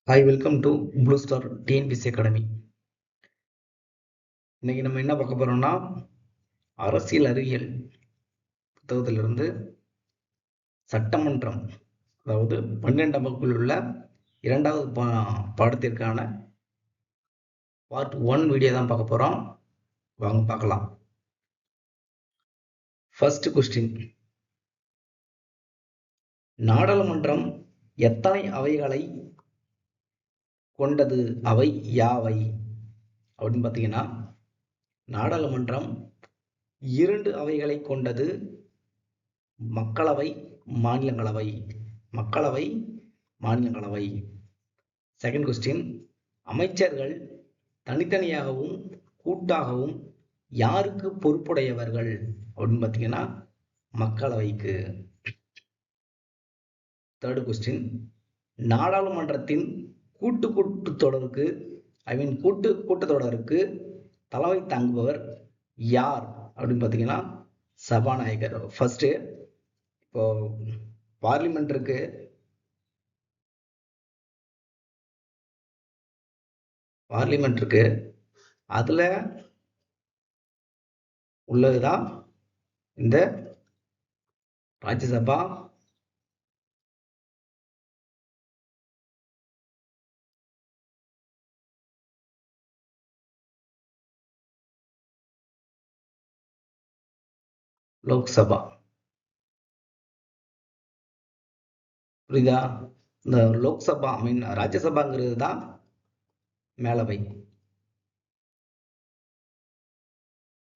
Hi, welcome to Blue Star TNPSC academy. இன்னைக்கு நம்ம என்ன பார்க்க போறோம்னா, அரசியல் அறிவியல் புத்தகத்திலிருந்து சட்டமன்றம், அதாவது 12ஆம் வகுப்பில் உள்ள இரண்டாவது பாடத்திற்கான பார்ட் 1 வீடியோ தான் பார்க்க போறோம். வாங்க பார்க்கலாம். ஃபர்ஸ்ட் கொஸ்டின், நாடாளுமன்றம் எத்தனை அவைகளை கொண்டது? அவை யாவை அப்படின்னு பார்த்தீங்கன்னா, நாடாளுமன்றம் 2 அவைகளை கொண்டது. மக்களவை, மாநிலங்களவை. மக்களவை, மாநிலங்களவை. செகண்ட் கொஸ்டின், அமைச்சர்கள் தனித்தனியாகவும் கூட்டாகவும் யாருக்கு பொறுப்புடையவர்கள் அப்படின்னு பார்த்தீங்கன்னா, மக்களவைக்கு. தேர்ட் கொஸ்டின், நாடாளுமன்றத்தின் கூட்டத்தொடருக்கு கூட்டத்தொடருக்கு தலைமை தாங்குபவர் யார் அப்படின்னு பார்த்தீங்கன்னா, சபாநாயகர். ஃபர்ஸ்ட், இப்போ பார்லிமெண்ட் இருக்கு, அதுல உள்ளதுதான் இந்த ராஜ்யசபா, லோக்சபா. புரியுதா? இந்த லோக்சபா ராஜ்யசபாங்கிறது தான் மேலவை.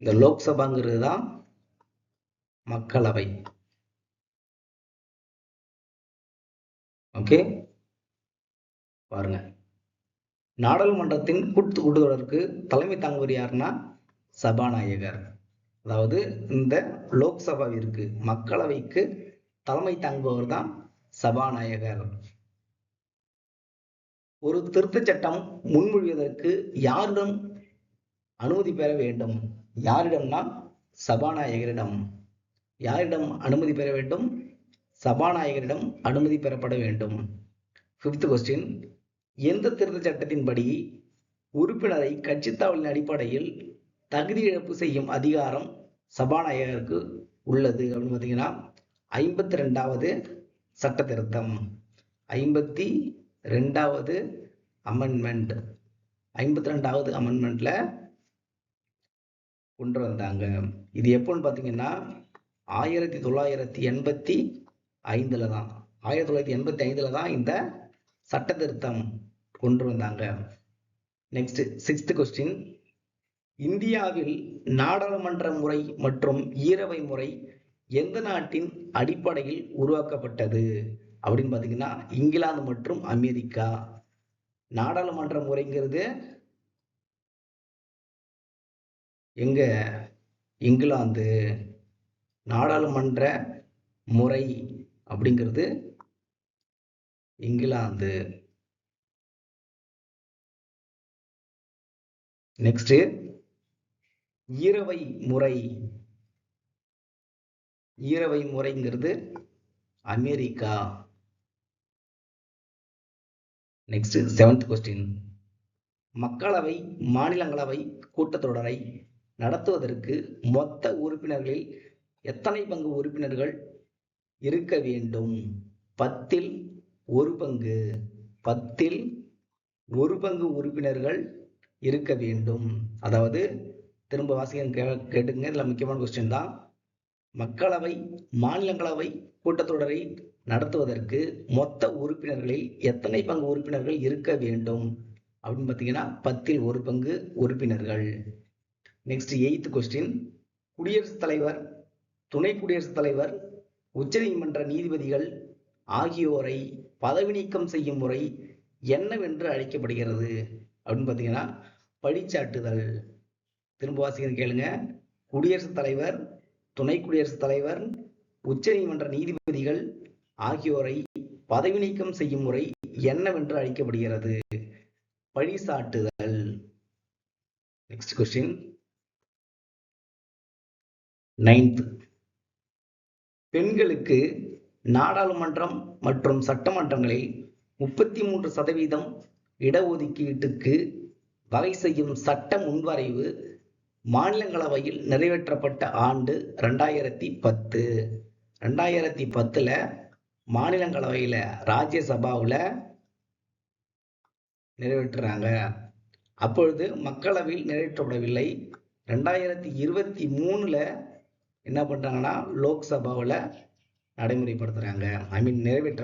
இந்த லோக்சபாங்கிறது தான் மக்களவை. ஓகே, பாருங்க. நாடாளுமன்றத்தின் கூட்டத்தொடருக்கு தலைமை தாங்குவர் யாருன்னா, சபாநாயகர். அதாவது இந்த லோக்சபாவிற்கு, மக்களவைக்கு தலைமை தாங்குபவர் தான் சபாநாயகர். ஒரு திருத்த சட்டம் முன்மொழிவதற்கு யாரிடம் அனுமதி பெற வேண்டும்? யாரிடம்னா, சபாநாயகரிடம். யாரிடம் அனுமதி பெற வேண்டும்? சபாநாயகரிடம் அனுமதி பெறப்பட வேண்டும். ஃபிஃப்த் கொஸ்டின், எந்த திருத்த சட்டத்தின்படி உறுப்பினரை கட்சித்தாவலின் அடிப்படையில் தகுதி இழப்பு செய்யும் அதிகாரம் சபாநாயகருக்கு உள்ளது அப்படின்னு பார்த்தீங்கன்னா, 52வது சட்ட திருத்தம், 52வது அமெண்ட்மெண்ட். 52வது அமெண்ட்மெண்ட்ல கொண்டு வந்தாங்க. இது எப்போன்னு பார்த்தீங்கன்னா, 1985 தான். 1985 தான் இந்த சட்ட திருத்தம் கொண்டு வந்தாங்க. நெக்ஸ்ட், சிக்ஸ்த் கொஸ்டின், இந்தியாவில் நாடாளுமன்ற முறை மற்றும் ஈரவை முறை எந்த நாட்டின் அடிப்படையில் உருவாக்கப்பட்டது அப்படின்னு பார்த்தீங்கன்னா, இங்கிலாந்து மற்றும் அமெரிக்கா. நாடாளுமன்ற முறைங்கிறது எங்க? இங்கிலாந்து. நாடாளுமன்ற முறை அப்படிங்கிறது இங்கிலாந்து. நெக்ஸ்ட், ஈரவை முறைங்கிறது அமெரிக்கா. நெக்ஸ்ட், செவன்த் கொஸ்டின், மக்களவை மாநிலங்களவை கூட்டத்தொடரை நடத்துவதற்கு மொத்த உறுப்பினர்களில் எத்தனை பங்கு உறுப்பினர்கள் இருக்க வேண்டும்? 10ல் 1 பங்கு. 10ல் 1 பங்கு உறுப்பினர்கள் இருக்க வேண்டும். அதாவது திரும்ப வாசிக்க கேட்டுங்க, இதுல முக்கியமான கொஸ்டின் தான். மக்களவை மாநிலங்களவை கூட்டத்தொடரை நடத்துவதற்கு மொத்த உறுப்பினர்களில் எத்தனை பங்கு உறுப்பினர்கள் இருக்க வேண்டும் அப்படின்னு பார்த்தீங்கன்னா, 10ல் 1 பங்கு உறுப்பினர்கள். நெக்ஸ்ட், எய்த் கொஸ்டின், குடியரசுத் தலைவர், துணை குடியரசுத் தலைவர், உச்சநீதிமன்ற நீதிபதிகள் ஆகியோரை பதவி நீக்கம் செய்யும் முறை என்னவென்று அழைக்கப்படுகிறது அப்படின்னு பார்த்தீங்கன்னா, பழிச்சாட்டுதல். திரும்ப வாசிக்கிறது கேளுங்க. குடியரசுத் தலைவர், துணை குடியரசுத் தலைவர், உச்சநீதிமன்ற நீதிபதிகள் ஆகியோரை பதவி நீக்கம் செய்யும் முறை என்னவென்று அழைக்கப்படுகிறது? பழிசாட்டுதல். நெக்ஸ்ட் கொஸ்டின், 9th, பெண்களுக்கு நாடாளுமன்றம் மற்றும் சட்டமன்றங்களில் 33% இடஒதுக்கீட்டுக்கு வகை செய்யும் சட்ட முன்வரைவு மாநிலங்களவையில் நிறைவேற்றப்பட்ட ஆண்டு 2010. 2010ல் மாநிலங்களவையில் ராஜ்யசபாவில் நிறைவேற்றுறாங்க. அப்பொழுது மக்களவையில் நிறைவேற்றப்படவில்லை. 2023ல் என்ன பண்ணுறாங்கன்னா லோக்சபாவில் நடைமுறைப்படுத்துகிறாங்க.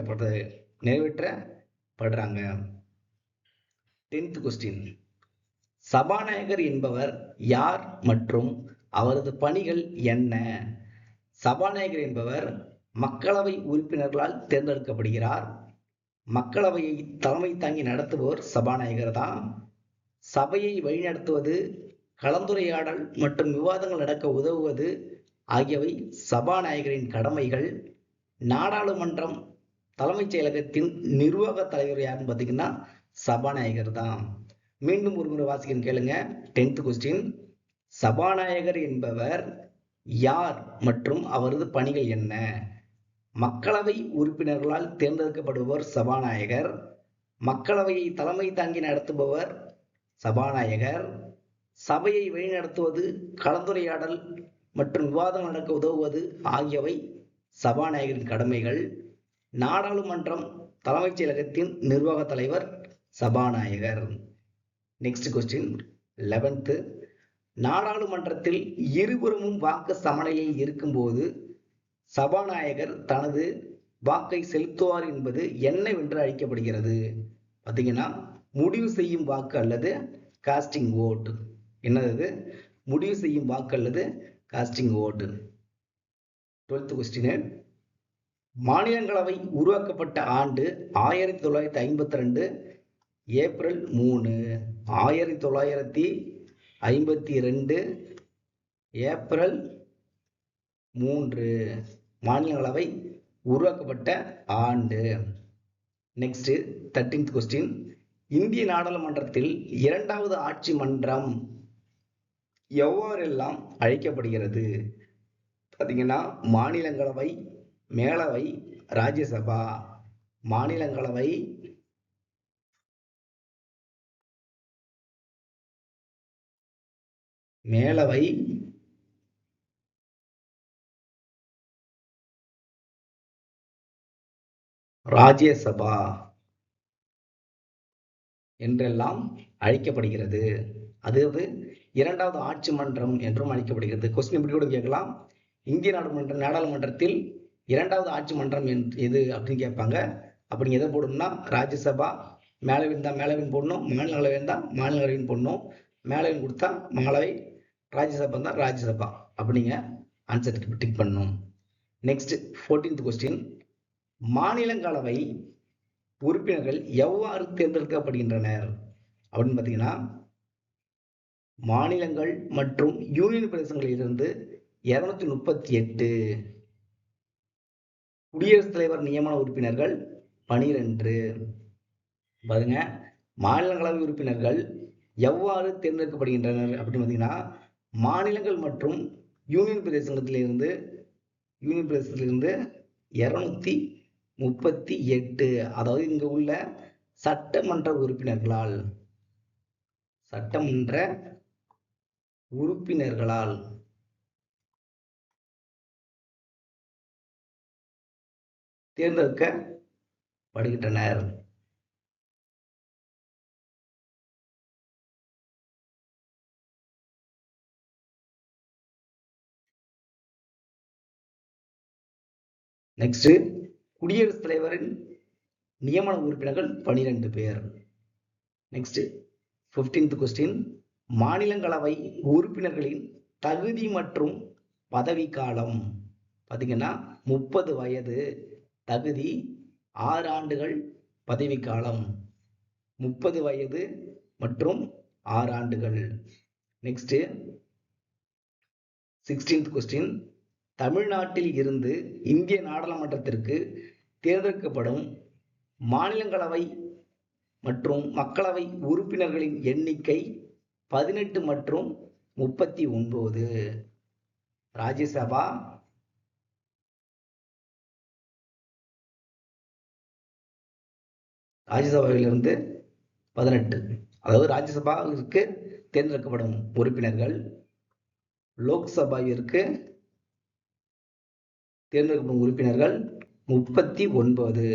நிறைவேற்றப்படுறாங்க. 10th question. சபாநாயகர் என்பவர் யார் மற்றும் அவரது பணிகள் என்ன? சபாநாயகர் என்பவர் மக்களவை உறுப்பினர்களால் தேர்ந்தெடுக்கப்படுகிறார். மக்களவையை தலைமை தாங்கி நடத்துபவர் சபாநாயகர் தான். சபையை வழிநடத்துவது, கலந்துரையாடல் மற்றும் விவாதங்கள் நடக்க உதவுவது ஆகியவை சபாநாயகரின் கடமைகள். நாடாளுமன்றம் தலைமைச் செயலகத்தின் நிர்வாக தலைவர் யாருன்னு பார்த்தீங்கன்னா சபாநாயகர் தான். மீண்டும் ஒரு முறை வாசிக்கிறேன் கேளுங்க. 10th question. சபாநாயகர் என்பவர் யார் மற்றும் அவரது பணிகள் என்ன? மக்களவை உறுப்பினர்களால் தேர்ந்தெடுக்கப்படுபவர் சபாநாயகர். மக்களவையை தலைமை தாங்கி நடத்துபவர் சபாநாயகர். சபையை வழிநடத்துவது, கலந்துரையாடல் மற்றும் விவாதம் நடக்க உதவுவது ஆகியவை சபாநாயகரின் கடமைகள். நாடாளுமன்றம் தலைமைச் செயலகத்தின் நிர்வாக தலைவர் சபாநாயகர். Next question 11th. நாடாளுமன்றத்தில் இருபுறமும் வாக்கு சமநிலையில் இருக்கும்போது சபாநாயகர் தனது வாக்கை செலுத்துவார் என்பது என்னவென்று அழைக்கப்படுகிறது? பார்த்தீங்கன்னா முடிவு செய்யும் வாக்கு அல்லது காஸ்டிங் ஓட். என்னது? முடிவு செய்யும் வாக்கு அல்லது காஸ்டிங் ஓட். 12th question. மாநிலங்களவை உருவாக்கப்பட்ட ஆண்டு 1952 ஏப்ரல் 3. 1952 ஏப்ரல் 3 மாநிலங்களவை உருவாக்கப்பட்ட ஆண்டு. Next 13th question. இந்திய நாடாளுமன்றத்தில் இரண்டாவது ஆட்சி மன்றம் எவ்வாறெல்லாம் அழைக்கப்படுகிறது? பார்த்தீங்கன்னா மாநிலங்களவை, மேலவை, ராஜ்யசபா. மாநிலங்களவை, மேலவை, ராஜ்யசபா என்றெல்லாம் அழைக்கப்படுகிறது. அதாவது இரண்டாவது ஆட்சி மன்றம் என்றும் அழைக்கப்படுகிறது. கொஸ்டின் இப்படி கூட கேட்கலாம். இந்திய நாடாளுமன்றத்தில் இரண்டாவது ஆட்சி மன்றம் எது அப்படின்னு கேட்பாங்க. அப்படி எதை போடணும்னா ராஜ்யசபா. மேலவையின் தான் மேலவையின் போடணும், மாநிலங்களவையின் தான் மாநிலங்களவையின் போடணும். மேலவையின் கொடுத்தா மாநிலவை, ராஜ்யசபா தான் ராஜ்யசபா. அப்படிங்க ஆன்சர் டிக் பண்ணணும். Next 14th question. மாநிலங்களவை உறுப்பினர்கள் எவ்வாறு தேர்ந்தெடுக்கப்படுகின்றனர் அப்படின்னு பார்த்தீங்கன்னா மாநிலங்கள் மற்றும் யூனியன் பிரதேசங்களில் இருந்து 238. குடியரசுத் தலைவர் நியமன உறுப்பினர்கள் 12. பாருங்க, மாநிலங்களவை உறுப்பினர்கள் எவ்வாறு தேர்ந்தெடுக்கப்படுகின்றனர் அப்படின்னு பார்த்தீங்கன்னா மாநிலங்கள் மற்றும் யூனியன் பிரதேசத்திலிருந்து 238, அதாவது இங்க உள்ள சட்டமன்ற உறுப்பினர்களால் தேர்ந்தெடுக்கப்படுகின்றனர். நெக்ஸ்ட் குடியரசுத் தலைவரின் நியமன உறுப்பினர்கள் 12 பேர். Next 15th question. மாநிலங்களவை உறுப்பினர்களின் தகுதி மற்றும் பதவி காலம் பார்த்தீங்கன்னா 30 வயது தகுதி, 6 ஆண்டுகள் பதவி காலம். 30 வயது மற்றும் 6 ஆண்டுகள். Next 16th question. தமிழ்நாட்டில் இருந்து இந்திய நாடாளுமன்றத்திற்கு தேர்ந்தெடுக்கப்படும் மாநிலங்களவை மற்றும் மக்களவை உறுப்பினர்களின் எண்ணிக்கை 18 மற்றும் 39. ராஜ்யசபா, ராஜ்யசபாவிலிருந்து 18. அதாவது ராஜ்யசபாவிற்கு தேர்ந்தெடுக்கப்படும் உறுப்பினர்கள், லோக்சபாவிற்கு தேர்ந்தெடுக்கப்படும் உறுப்பினர்கள் 39.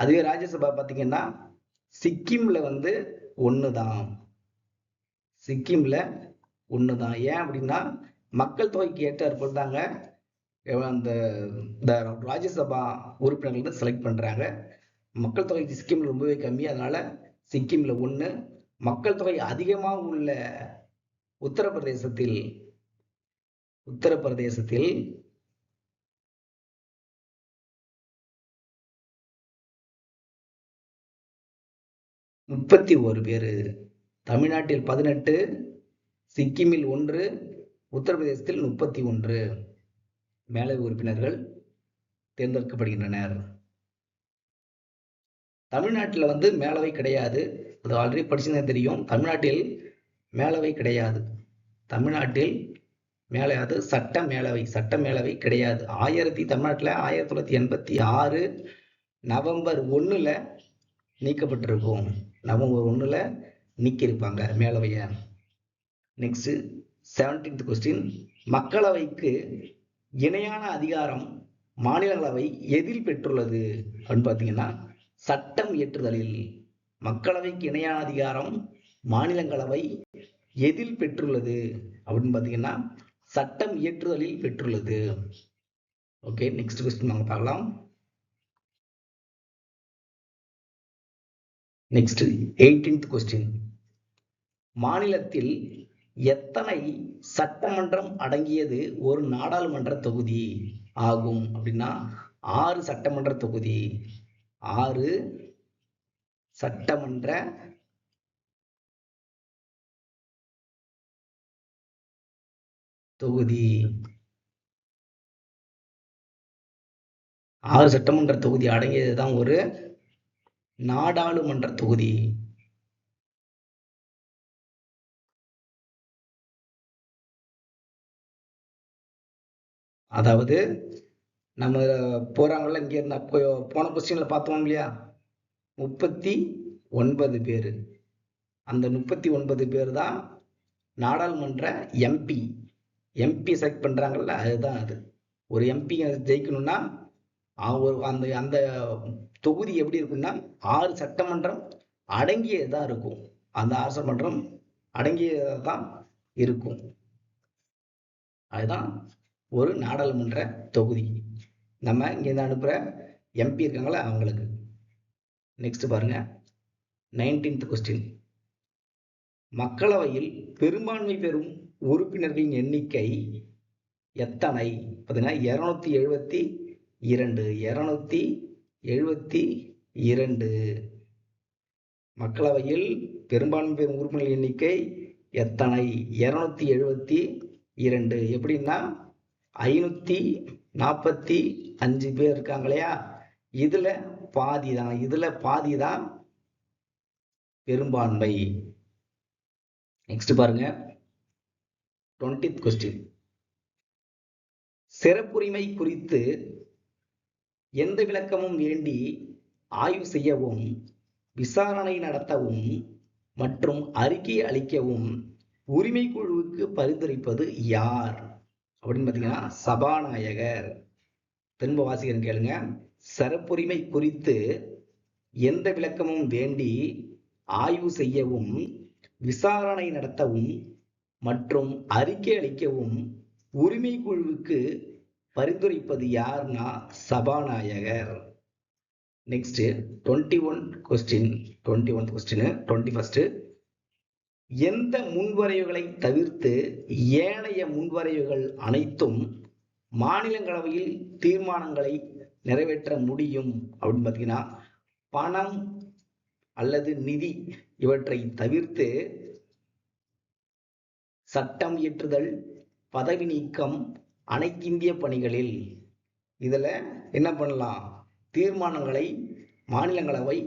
அதுவே ராஜ்யசபா பார்த்தீங்கன்னா சிக்கிம்ல 1 தான். சிக்கிம்ல 1 தான். ஏன் அப்படின்னா மக்கள் தொகைக்கு ஏற்றாற்போல் தாங்க அந்த ராஜ்யசபா உறுப்பினர்கள் செலக்ட் பண்றாங்க. மக்கள் தொகை சிக்கிம்ல ரொம்பவே கம்மி, அதனால சிக்கிம்ல 1. மக்கள் தொகை அதிகமாக உள்ள உத்தரப்பிரதேசத்தில் 31 பேரு. தமிழ்நாட்டில் 18, சிக்கிமில் 1, உத்தரப்பிரதேசத்தில் 31 மேலவை உறுப்பினர்கள் தேர்ந்தெடுக்கப்படுகின்றனர். தமிழ்நாட்டில் மேலவை கிடையாது. அது ஆல்ரெடி படிச்சுதான் தெரியும். தமிழ்நாட்டில் மேலவை கிடையாது. தமிழ்நாட்டில் மேலவை சட்ட மேலவை கிடையாது. தமிழ்நாட்டில் 1986 நவம்பர் 1ல நீக்கப்பட்டிருக்கும். நவம்பர் 1ல நீக்கியிருப்பாங்க மேலவைய. Next 17th question. மக்களவைக்கு இணையான அதிகாரம் மாநிலங்களவை எதில் பெற்றுள்ளது அப்படின்னு பார்த்தீங்கன்னா சட்டம் இயற்றுதலில். மக்களவைக்கு இணையான அதிகாரம் மாநிலங்களவை எதில் பெற்றுள்ளது அப்படின்னு பார்த்தீங்கன்னா சட்டம் இயற்றுதலில் பெற்றுள்ளது. ஓகே, நெக்ஸ்ட் கொஸ்டின் நாங்கள் பார்க்கலாம். Next 18th question. மாநிலத்தில் எத்தனை சட்டமன்றம் அடங்கியது ஒரு நாடாளுமன்ற தொகுதி ஆகும் அப்படின்னா 6 சட்டமன்ற தொகுதி. 6 சட்டமன்ற தொகுதி. 6 சட்டமன்ற தொகுதி அடங்கியதுதான் ஒரு நாடாளுமன்ற தொகுதி. அதாவது நம்ம போறாங்கல்ல, இங்க இருந்த போன கொஸ்டின்ல பார்த்தோம் இல்லையா, 39 பேரு. அந்த 39 பேர் தான் நாடாளுமன்ற எம்பி. செலக்ட் பண்றாங்கல்ல, அதுதான் அது. ஒரு எம்பி ஜெயிக்கணும்னா அந்த அந்த தொகுதி எப்படி இருக்கும்னா 6 சட்டமன்றம் அடங்கியதான் இருக்கும். அந்த 6 சட்டமன்றம் அடங்கியதான் இருக்கும். அதுதான் ஒரு நாடாளுமன்ற தொகுதி. நம்ம இங்க அனுப்புற எம்பி இருக்காங்களா அவங்களுக்கு. நெக்ஸ்ட் பாருங்க 19th கொஸ்டின். மக்களவையில் பெரும்பான்மை பெறும் உறுப்பினர்களின் எண்ணிக்கை எத்தனை? பார்த்தீங்கன்னா 272. மக்களவையில் பெரும்பான்மை பெறும் உறுப்பினர்கள் எண்ணிக்கை எத்தனை? 272. எப்படின்னா 545 பேர் இருக்காங்க இல்லையா, இதுல பாதி தான் பெரும்பான்மை. நெக்ஸ்ட் பாருங்க 20th கொஸ்டின். சிறப்புரிமை குறித்து எந்த விளக்கமும் வேண்டி ஆய்வு செய்யவும், விசாரணை நடத்தவும் மற்றும் அறிக்கை அளிக்கவும் உரிமை குழுவுக்கு பரிந்துரைப்பது யார் அப்படின்னு பார்த்தீங்கன்னா சபாநாயகர். திரும்ப வாசிக்கிறேன் கேளுங்க. சிறப்புரிமை குறித்து எந்த விளக்கமும் வேண்டி ஆய்வு செய்யவும், விசாரணை நடத்தவும் மற்றும் அறிக்கை அளிக்கவும் உரிமை குழுவுக்கு பரிந்துரைப்பது யார்னா சபாநாயகர். Next 21st question. எந்த முன்வரைவுகளை தவிர்த்து ஏனைய முன்வரைவுகள் அனைத்தும் மாநிலங்களவையில் தீர்மானங்களை நிறைவேற்ற முடியும் அப்படின்னு பார்த்தீங்கன்னா பணம் அல்லது நிதி இவற்றை தவிர்த்து சட்டம் இயற்றுதல், பதவி நீக்கம், அனைத்திந்திய பணிகளில் இதுல என்ன பண்ணலாம், தீர்மானங்களை மாநிலங்களவை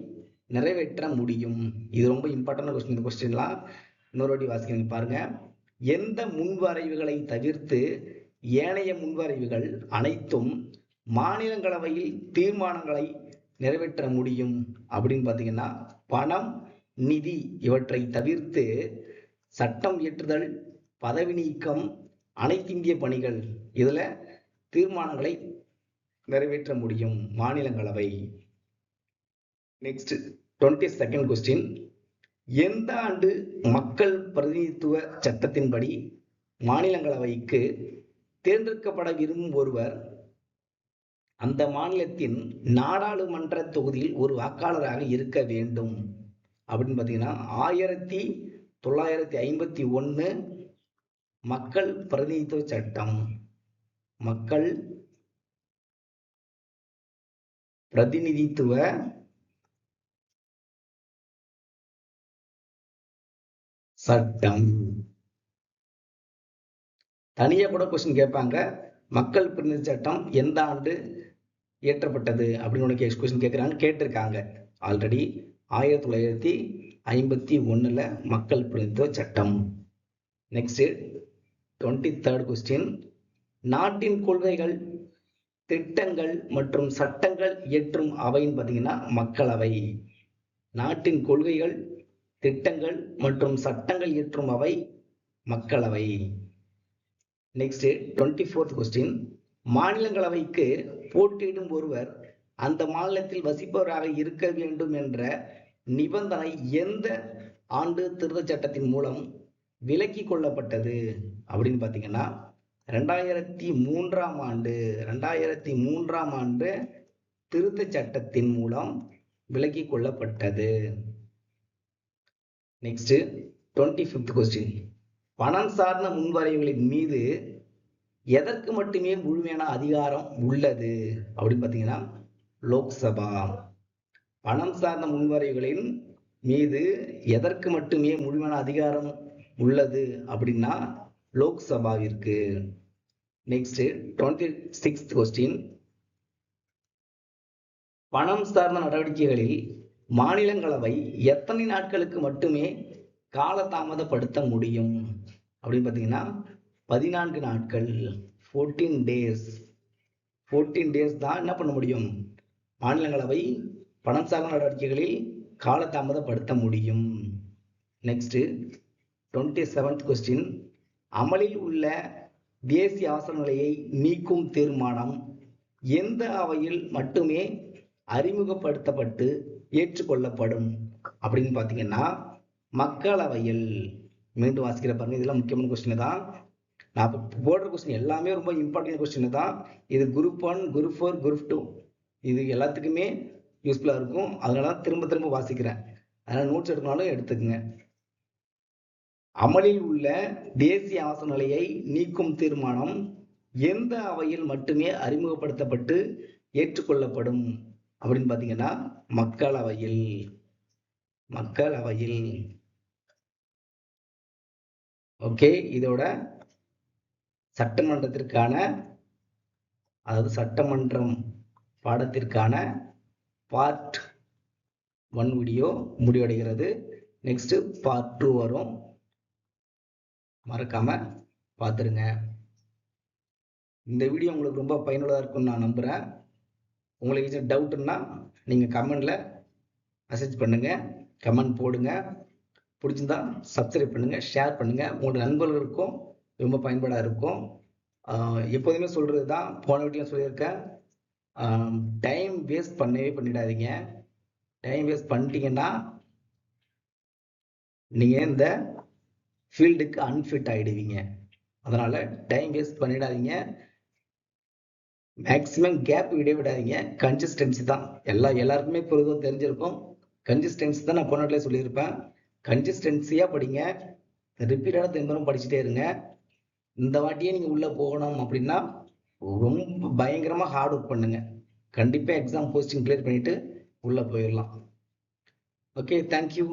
நிறைவேற்ற முடியும். இது ரொம்ப இம்பார்ட்டன்ட் கொஸ்டின். இந்த கொஸ்டின்லாம் இன்னொரு வாட்டி வாசிக்கிறீங்க பாருங்க. எந்த முன்வரைவுகளை தவிர்த்து ஏனைய முன்வரைவுகள் அனைத்தும் மாநிலங்களவையில் தீர்மானங்களை நிறைவேற்ற முடியும் அப்படின்னு பார்த்தீங்கன்னா, பணம், நிதி இவற்றை தவிர்த்து சட்டம் இயற்றுதல், பதவி நீக்கம், அனைத்திந்திய பணிகள் இதுல தீர்மானங்களை நிறைவேற்ற முடியும் மாநிலங்களவை. Next 22nd question. எந்த ஆண்டு மக்கள் பிரதிநிதித்துவ சட்டத்தின்படி மாநிலங்களவைக்கு தேர்ந்தெடுக்கப்பட விரும்பும் ஒருவர் அந்த மாநிலத்தின் நாடாளுமன்ற தொகுதியில் ஒரு வாக்காளராக இருக்க வேண்டும் அப்படின்னு பார்த்தீங்கன்னா 1951 மக்கள் பிரதிநிதித்துவ சட்டம். மக்கள் பிரதிநிதித்துவ சட்டம். தனியா கூட கொஸ்டின் கேட்பாங்க, மக்கள் பிரதிநிதி சட்டம் எந்த ஆண்டு இயற்றப்பட்டது அப்படின்னு உனக்கு கொஸ்டின் கேட்டிருக்காங்க ஆல்ரெடி. 1951 மக்கள் பிரதிநிதித்துவ சட்டம். Next 23rd question. நாட்டின் கொள்கைகள், திட்டங்கள் மற்றும் சட்டங்கள் இயற்றும் அவைன்னு பார்த்தீங்கன்னா மக்களவை. நாட்டின் கொள்கைகள், திட்டங்கள் மற்றும் சட்டங்கள் இயற்றும் அவை மக்களவை. Next 24th question. மாநிலங்களவைக்கு போட்டியிடும் ஒருவர் அந்த மாநிலத்தில் வசிப்பவராக இருக்க வேண்டும் என்ற நிபந்தனை எந்த ஆண்டு திருத்த சட்டத்தின் மூலம் விலக்கி கொள்ளப்பட்டது அப்படின்னு பார்த்தீங்கன்னா 2003ஆம் ஆண்டு. 2003ஆம் ஆண்டு திருத்த சட்டத்தின் மூலம் விலக்கி கொள்ளப்பட்டது. Next 25th question. பணம் சார்ந்த முன்வரைவுகளின் மீது எதற்கு மட்டுமே முழுமையான அதிகாரம் உள்ளது அப்படின்னு பார்த்தீங்கன்னா லோக்சபா. பணம் சார்ந்த முன்வரைவுகளின் மீது எதற்கு மட்டுமே முழுமையான அதிகாரம் உள்ளது அப்படின்னா லோக்சபாவிற்கு. Next 26th question. பணம் சார்ந்த நடவடிக்கைகளில் மாநிலங்களவை எத்தனை நாட்களுக்கு மட்டுமே காலதாமதப்படுத்த முடியும் அப்படின்னு பார்த்தீங்கன்னா 14 நாட்கள். 14 டேஸ். 14 டேஸ் தான் என்ன பண்ண முடியும், மாநிலங்களவை பணம் சார்ந்த நடவடிக்கைகளில் காலதாமதப்படுத்த முடியும். Next 27th question. அமலில் உள்ள தேசிய அவசர நிலையை நீக்கும் தீர்மானம் எந்த அவையில் மட்டுமே அறிமுகப்படுத்தப்பட்டு ஏற்றுக்கொள்ளப்படும் அப்படின்னு பார்த்தீங்கன்னா மக்களவையில். மீண்டும் வாசிக்கிற பாருங்க, இதெல்லாம் முக்கியமான கொஸ்டின் தான். நான் போடுற கொஸ்டின் எல்லாமே ரொம்ப இம்பார்ட்டன்ட் கொஸ்டின் தான். இது குரூப் 1, குரூப் 4, குரூப் 2 இது எல்லாத்துக்குமே யூஸ்ஃபுல்லாக இருக்கும். அதனால திரும்ப திரும்ப வாசிக்கிறேன். அதனால நோட்ஸ் எடுக்கனாலும் எடுத்துக்கங்க. அமலில் உள்ள தேசிய அவசர நிலையை நீக்கும் தீர்மானம் எந்த அவையில் மட்டுமே அறிமுகப்படுத்தப்பட்டு ஏற்றுக்கொள்ளப்படும் அப்படின்னு பார்த்தீங்கன்னா மக்களவையில். மக்களவையில். ஓகே, இதோட சட்டமன்றத்திற்கான அதாவது சட்டமன்றம் பாடத்திற்கான பார்ட் 1 வீடியோ முடிவடைகிறது. நெக்ஸ்ட் பார்ட் 2 வரும், மறக்காம பார்த்துருங்க. இந்த வீடியோ உங்களுக்கு ரொம்ப பயனுள்ளதாக இருக்கும்னு நான் நம்புகிறேன். உங்களுக்கு ஏதாச்சும் டவுட்னா நீங்கள் கமெண்ட்ல மெசேஜ் பண்ணுங்க, கமெண்ட் போடுங்க. பிடிச்சிருந்தா சப்ஸ்கிரைப் பண்ணுங்க, ஷேர் பண்ணுங்க. உங்களோட நண்பர்களுக்கும் ரொம்ப பயன்பாடாக இருக்கும். எப்போதுமே சொல்றது தான், போன வீட்டில் சொல்லியிருக்கேன், டைம் வேஸ்ட் பண்ணிடாதீங்க. டைம் வேஸ்ட் பண்ணிட்டீங்கன்னா நீங்கள் இந்த ஃபீல்டுக்கு அன்ஃபிட் ஆகிடுவீங்க. அதனால டைம் வேஸ்ட் பண்ணிடாதீங்க. மேக்ஸிமம் கேப் விடாதீங்க. கன்சிஸ்டன்சி தான் எல்லாருக்குமே பொதுவாக தெரிஞ்சிருக்கும். கன்சிஸ்டன்சி தான் நான் போன வீட்டில் சொல்லியிருப்பேன். கன்சிஸ்டன்சியாக படிங்க, ரிப்பீட்டாக திரும்பவும் படிச்சுட்டே இருங்க. இந்த வாட்டியே நீங்கள் உள்ளே போகணும் அப்படின்னா ரொம்ப பயங்கரமாக ஹார்ட் ஒர்க் பண்ணுங்க. கண்டிப்பாக எக்ஸாம் போஸ்டிங் கிளியர் பண்ணிட்டு உள்ளே போயிடலாம். Okay, thank you.